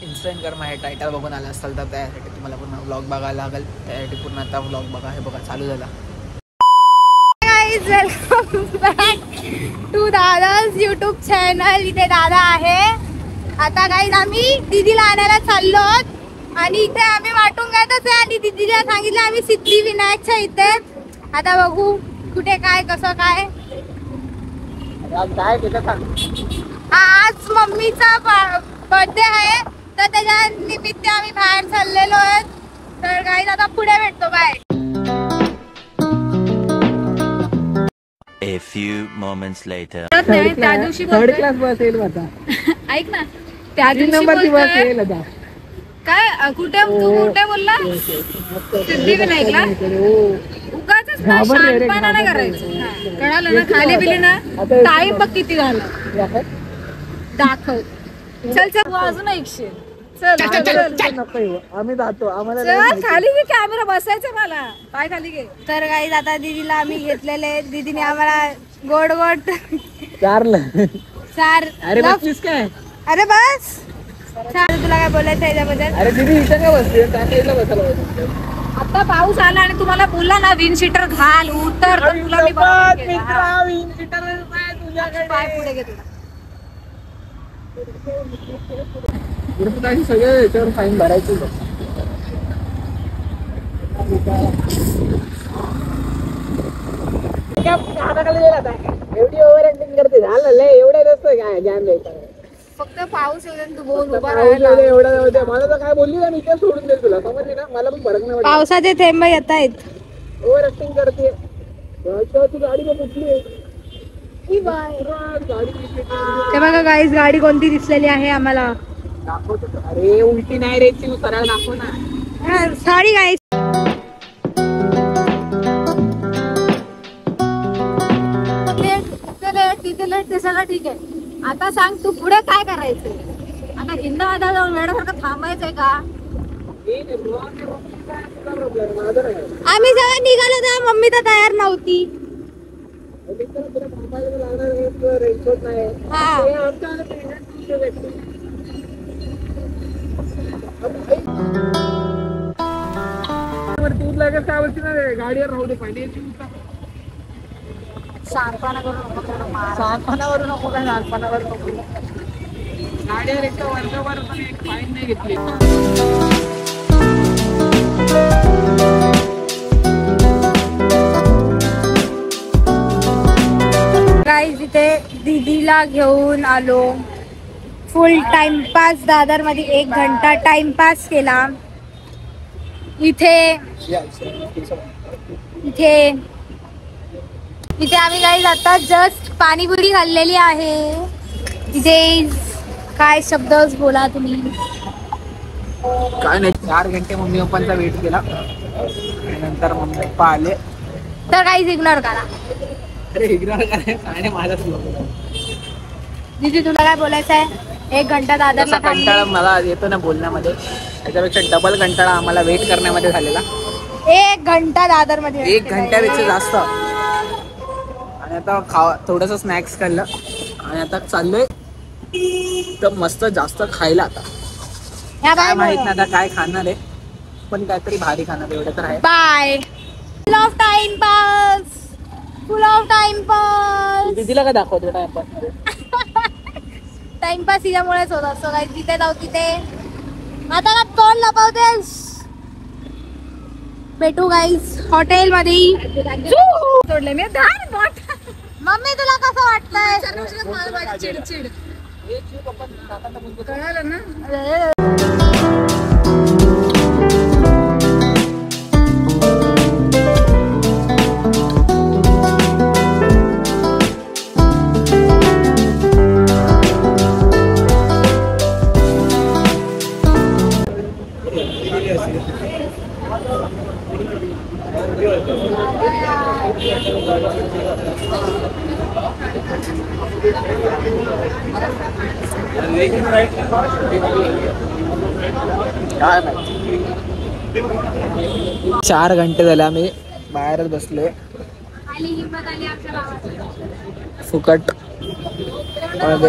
Instagram आहे, title बघून आला असाल तर त्यासाठी तुम्हाला पूर्ण व्लॉग बघायला लागेल. त्यासाठी पूर्ण आता व्लॉग बघा. हे बघा चालू झाला. Welcome back to Dada's YouTube channel. इथे दादा आहे. आता गाईज आम्ही दीदीला आणायला चाललो आहोत आणि इथे आम्ही वाटून घ्यायच आहे आणि दीदीला सांगितलं आम्ही सिद्धिविनायकच्या इथे. आता बघू कुठे काय कसं काय. आज मम्मीचा बर्थडे आहे तर त्याच्या निमित्त आम्ही बाहेर चाललेलो आहेत. तर गाईज आता पुढे भेटतो. Bye. A few moments later. त्या दिवशी थर्ड क्लास बस येईल आता. ऐक ना, त्या दिवशी काय कुठे तू कुठे बोलला सिद्धिविनायकला उगाच शांतपणा नाही करायचं. कळालं ना. खाली बिली ना टाइम बघ किती झाला. दाखव. चल चल अजून ऐकशील. आम्ही जातो. आम्हाला खाली घे कॅमेरा बसायचं. मला पाय खाली घे. तर काही आता दीदीला आम्ही घेतलेले. दीदीने आम्हाला गोड गोड चार. अरे बसलीस काय? अरे बस. तुला काय बोलायचं याच्याबद्दल? अरे दीदी इथं काय बसते? बसायला आता पाऊस आला आणि तुम्हाला बोलला ना विन शीटर घाल उतर तर तुला मी पाय पुढे घे. तुला सगळं याच्यावर फाईन भरायचं. एवढी ओव्हर ऍक्टिंग करते. झालं एवढं नसतं काय ज्ञान द्यायचं. फक्त पाऊस येऊन तू बोल एवढा मला तर काय बोलली ना मी काय सोडून देईल तुला. समजली ना. मला पण फरक नाही. पावसाचे थेंब येत आहेत. ओव्हर ऍक्टिंग करते. तू गाडी का कुठली ते बघा गाईज गाडी कोणती दिसलेली आहे आम्हाला. अरे उलटी नाही रे ती सरळ दाखव ना. Sorry guys. तिथे लेट ते सगळं ठीक आहे. आता सांग तू पुढे काय करायचंय. आता हिंदावादा जाऊन वेळासारखं थांबायचंय का? आम्ही जेव्हा निघालो तेव्हा मम्मी तर तयार नव्हती. गाडीवर राहू दे. पाहिजे शहाणपणावरून नको काय. शहाणपणावर नको. गाडीवर एक तर वर्षभर पण एक फाईन नाही घेतली. गाईज इथे दीदीला घेऊन आलो. फुल टाइमपास दादर मध्ये 1 घंटा टाइमपास केला. इथे आम्ही गाईज आता जस्ट पाणीपुरी खाल्लेली आहे. इथे काय शब्द बोला तुम्ही. काय नाही 4 घंटे मम्मी पप्पांचा वेट केला. नंतर मम्मी पप्पा आले तर काहीच इग्नोर करा. अरे इग्नोर करायचं आणि माझाच दीदी तुला काय बोलायचं आहे. 1 घंटा दादरला कंटाळा मला येतो ना बोलण्यामध्ये. त्याच्यापेक्षा डबल कंटाळा आम्हाला वेट करण्यामध्ये झालेला. 1 घंटा दादर मध्ये. 1 घंट्यापेक्षा जास्त. आणि आता थोडस स्नॅक्स खाल्लं आणि आता चाललोय तर मस्त जास्त खायला. आता काय माहित नाही आता काय खाणार आहे पण काहीतरी भारी खाणार एवढं तर आहे. Bye. Full of timepass. Full of timepass. दीदीला काय दाखवतो टाइमपास. टाइमपास हिच्यामुळेच होत असतो. काही तिथे जाऊ तिथे. आता तोंड लपवतेस. भेटू गाईज हॉटेल मध्ये. सोडले मी. मम्मी तुला कसं वाटतंय. चिडचिड कळालं ना. काय माहिती. 4 घंटे झाले आम्ही बाहेरच बसलोय. फुकट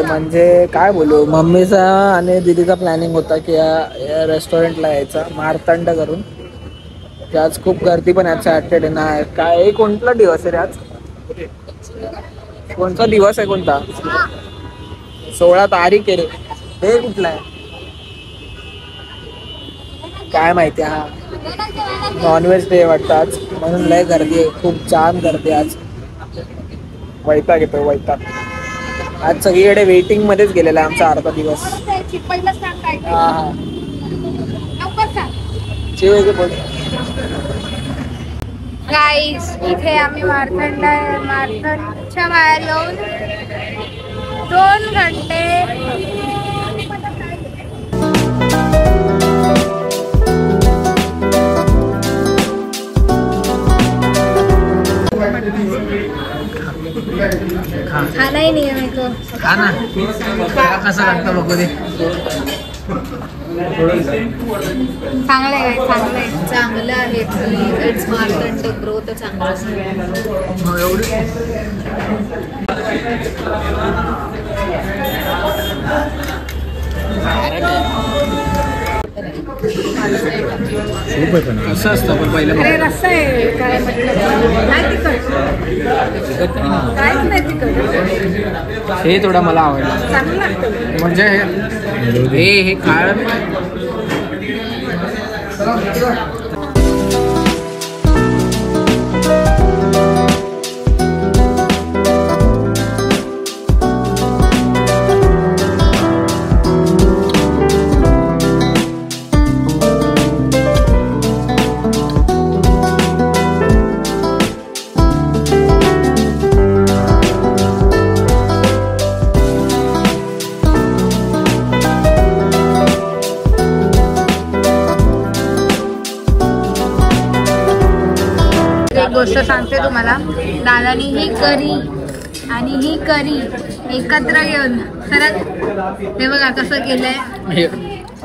म्हणजे काय बोलू, मम्मीचा आणि दीदीचा प्लॅनिंग होता की या रेस्टॉरंटला यायचा मारतंड करून. की आज खूप गर्दी पण आहे सॅटर्डे नाही काय. कोणता दिवस आहे रे आज? कोणता दिवस आहे कोणता? 16 तारीख आहे रे. हे कुठला आहे काय माहिती. हा नॉनव्हेज डे वाटतं आज, म्हणून लय गर्दी आहे, खूप जाम गर्दी आज. वैताग येतोय वैताग. आज सगळीकडे वेटिंग मध्येच गेलेला आहे आमचा अर्धा दिवस. हा हा गाईस इथे आम्ही मारतंडच्या बाहेर येऊन 2 घंटे खाना ही नहीं है मेरे को. खा ना, कसं लागतं बघू दे. चांगलं आहे चांगलं आहे. इट्स मार्तंड ग्रो तर चांगलं असं असतं पण पहिलं अरे रस्सा आहे काय म्हटलं नाही तिखट काहीच नाही तिखट. हे थोडं मला आवडलं. चांगलं लागतं म्हणजे हे काळ गोष्ट सांगते तुम्हाला. दादानी ही करी आणि ही करी एकत्र घेऊन सरळ हे बघा कसं केलंय.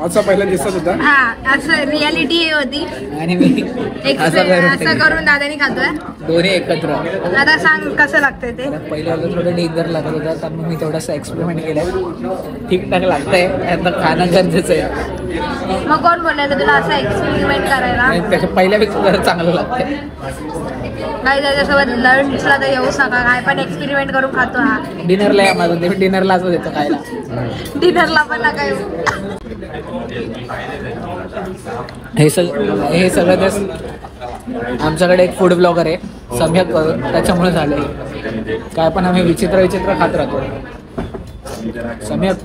असं पहिला दिसत होता. हा असं रियालिटी हे होती आणि मी असं करून दादानी खातोय दोन्ही एकत्र. आता सांग कसं लागतंय ते. पहिलं थोडं डेंजर लागत होतं, तर मग मी थोडासा एक्सपेरिमेंट केलाय. ठीकठाक लागतंय, आता खाणं गरजेचं आहे. मग कोण बोलायचं तुला असं एक्सपेरिमेंट करायला. त्याच्या पहिल्यापेक्षा जरा चांगलं लागतंय. काही त्याच्यासोबत लंचला तर येऊ नका, काय पण एक्सपेरिमेंट करून खातो हा. डिनरला या माझं, ते डिनरला असं देतो खायला. डिनरला पण नका येऊ. हे सगळं तेच. आमच्याकडे एक फूड ब्लॉगर आहे सम्यक करून, त्याच्यामुळे झालं. काय पण आम्ही विचित्र खात राहतो. सम्यक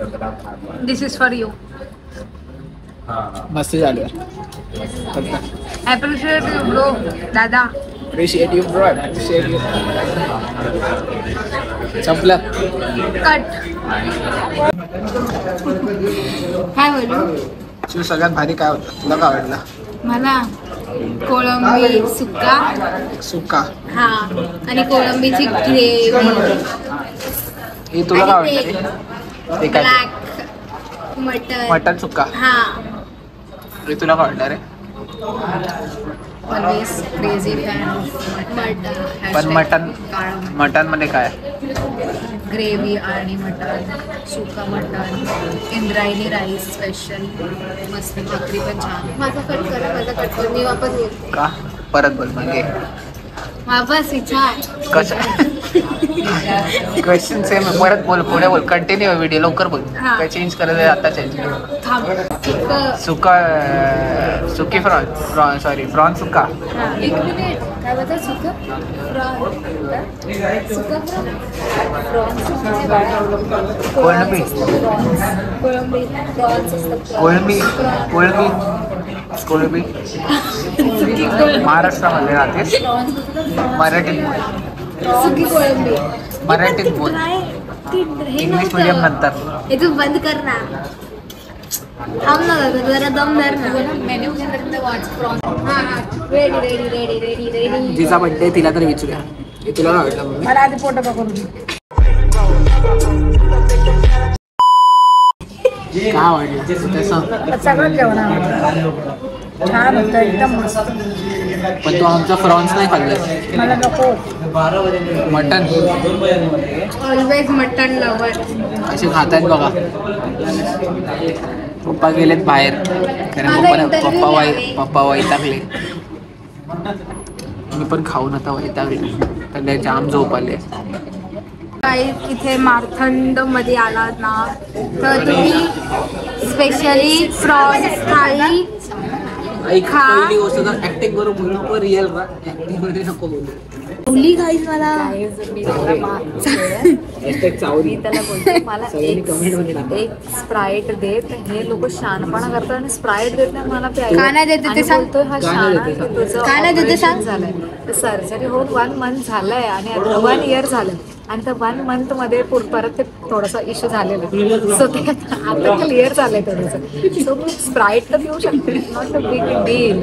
दिस इज फॉर यू. मस्त झालं. ॲप्रिशिएट यू ब्रो दादा. Appreciate you bro, appreciate you. संपलं. कट. काय बोलू. तू सगळ्यात भारी काय होतं, तुला काय आवडलं? मला कोळंबी सुक्का. हा आणि कोळंबीची ग्रेव्ही. हे तुला काय आवडलं? ते काय? ब्लॅक मटन सुक्का. हा. हे तुला काय आवडणार आहे? Always crazy fan mutton. पण मटन मध्ये काय? ग्रेव्ही आणि मटन, सुका मटन, इंद्रायणी राईस स्पेशल, मस्त भाकरी पण छान. माझा कट कर, मी वापस बोलते. का परत बोल म्हणजे वापस इच्छा क्वेश्चन सेम. परत बोल, पुढे बोल, कंटिन्यू व्हिडिओ लवकर बोल. हा. काय चेंज करायचं आता चेंज. सुकी प्रॉन सॉरी प्रॉन सुका. 1 मिनिट काय बोलतात. सुका कोळंबी कोळंबी महाराष्ट्रामध्ये राहतेस. मराठीत बोल. इंग्लिश मीडियम नंतर. हे तू बंद कर ना. थांब ना जरा दम धर ना. Menu ready. जिचा बड्डे तिला तर विचारूया. तुला काय वाटलं? मला आधी फोटो बघून काय आवडलं तसं? सगळं जेवण छान होतं एकदम मस्त. पण तू आमचा फ्रॉन्स नाही खाल्ला. मला नको. Mutton always mutton lover. असे खातात बघा. पप्पा गेलेत बाहेर कारण पप्पा वैतागले. मी पण खाऊन आता वैतागले. तर जाम झोप आले. काही इथे मार्थंड मध्ये आलात ना तर तुम्ही स्पेशली प्रॉन्स थाळी खा. पहिली गोष्ट तर ऍक्टिंग करून बोलू रिअल ऍक्टिंग मध्ये नको बोलू. बोली गाईज मला मी त्याला बोलते मला एक स्प्राईट देत. हे लोक शहाणपणा करतात आणि स्प्राईट देत नाही मला का नाही देते ते सांग. हा का नाही देते सांग. झालंय सर्जरी होऊन 1 month झालंय आणि आता 1 year झालं आणि त्या 1 month मध्ये परत ते थोडासा इश्यू झालेला. सो ते आता क्लिअर झालंय थोडंसं. सो मी स्प्राईट तर पिऊ शकते. Not a big deal.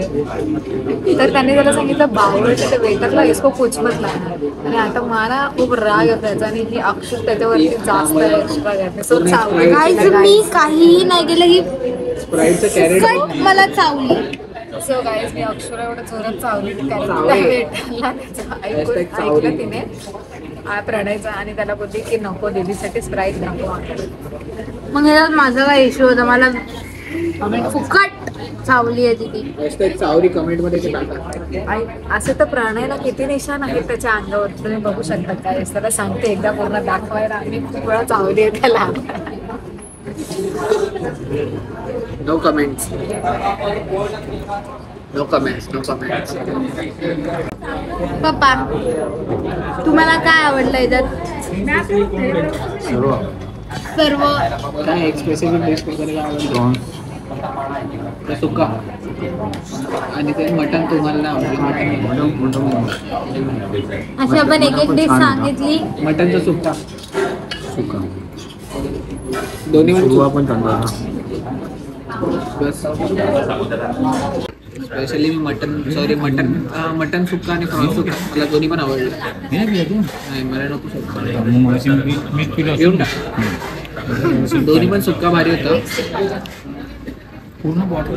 तर त्यांनी त्याला सांगितलं बावळच्या त्या वेटरला इसको कुछ मत नाही. आणि आता मला खूप राग येतो त्याचा आणि ही अक्षर त्याच्यावरती जास्त एक्स्ट्रा घेते. सो गाईज मी काहीही नाही केलं ही फुकट मला चावली. सो गाईज मी अक्षर एवढं जोरात चावली वेटरला ऐकलं तिने प्रणयचा आणि त्याला बोलली की नको दीदीसाठी स्प्राईट नको. मग हे माझा काय इश्यू होता. मला फुकट चावली आहे ती. चावरी कमेंट मध्ये टाका. असे तर प्रणयला किती निशाण आहेत त्याच्या अंगावर तुम्ही बघू शकता. काय त्याला सांगते एकदा पूर्ण दाखवायला. आम्ही खूप वेळा चावली आहे त्याला. No comments. No comments. No comments. पप्पा तुम्हाला काय आवडलं याच्यात. सर्व काय एक्सप्रेसिव्ह डिश वगैरे आवडतं. सुका आणि ते मटन तुम्हाला नाही आवडलं. अशी आपण एक एक डिश सांगितली. मटनचा सुका दोन्ही पण चांगला. स्पेशली मी मटन सुक्का आणि प्रॉन्स सुक्का मला दोन्ही पण आवडलं. नाही मला नको सुक्का घेऊन टाक. दोन्ही पण सुक्का भारी होता.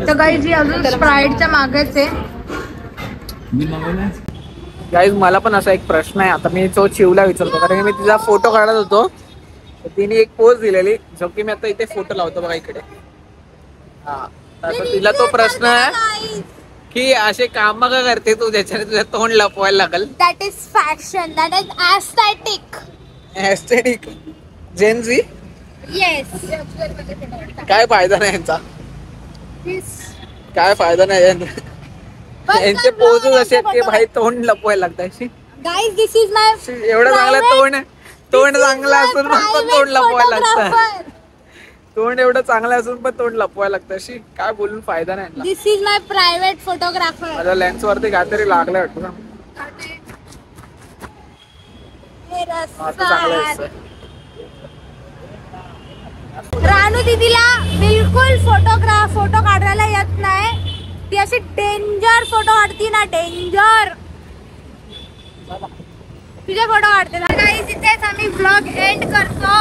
तर गाईज जी अजून स्प्राईटच्या मागेच आहे. गाईज मला पण असा एक प्रश्न आहे. आता मी तो चिवला विचारतो कारण मी तिचा फोटो काढत होतो. तिने एक पोज दिलेली जो की मी आता इथे फोटो लावतो बघा इकडे. हा तर तिला तो प्रश्न आहे की असे काम का करते तू ज्याच्याने तुझं तोंड लपवायला लागल. That is fashion. That is aesthetic Gen Z. Yes. काय फायदा नाही यांचा. काय फायदा नाही यांचे पोजच असे की भाई तोंड लपवायला लागतात. गाईज दिस इज माय एवढं चांगलं तोंड चांगलं असून पण तोंड लपवायला लागतं. तोंड एवढं चांगलं असून पण तोंड लपवायला लागतं. अशी काय बोलून फायदा नाही. दिस इज माय प्रायव्हेट फोटोग्राफर. माझ्या लेन्स वरती काहीतरी लागलं वाटतं. रानू दीदीला बिलकुल फोटो काढायला येत नाही. ती अशी डेंजर फोटो काढती ना. डेंजर. तुझे फोटो काढते ना. गाईज इथेच आम्ही ब्लॉग एंड करतो.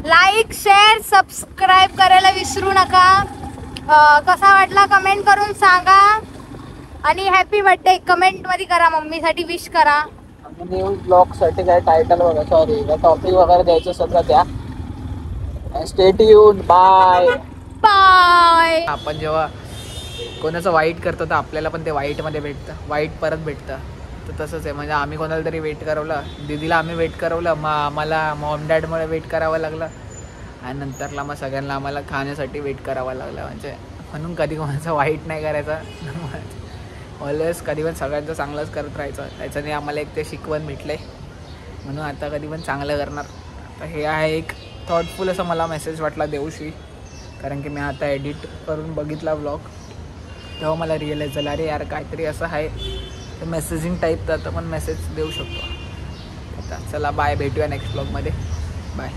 लाईक शेअर सबस्क्राईब करायला विसरू नका. कसा वाटला कमेंट करून सांगा आणि हॅपी बर्थडे कमेंट मध्ये करा. मम्मीसाठी विश करा. न्यू ब्लॉग साठी काय टायटल वगैरे सॉरी टॉपिक वगैरे द्यायचं सगळं द्या. Stay tuned. Bye bye. आपण जेव्हा कोणाचं वाईट करतो तर आपल्याला पण ते वाईट मध्ये भेटतं. वाईट परत भेटतं. तर तसंच आहे. म्हणजे आम्ही कोणाला तरी वेट करवलं. दीदीला आम्ही वेट करवलं. मग आम्हाला मॉम डॅडमुळे वेट करावं लागलं आणि नंतरला मग सगळ्यांना आम्हाला खाण्यासाठी वेट करावं लागलं. म्हणजे म्हणून कधी कोणाचं वाईट नाही करायचं. ऑलवेज कधी पण सगळ्यांचं चांगलंच करत राहायचं. त्याच्याने आम्हाला एक ते शिकवण भेटलं आहे. म्हणून आता कधी पण चांगलं करणार. तर हे आहे एक थॉटफुल असं मला मेसेज वाटला देऊशी. कारण की मी आता एडिट करून बघितला व्लॉग तेव्हा मला रिअलाईज झालं अरे यार काहीतरी असं आहे तर मेसेजिंग टाईप तर आता पण मेसेज देऊ शकतो. आता चला बाय. भेटूया नेक्स्ट व्लॉगमध्ये. बाय.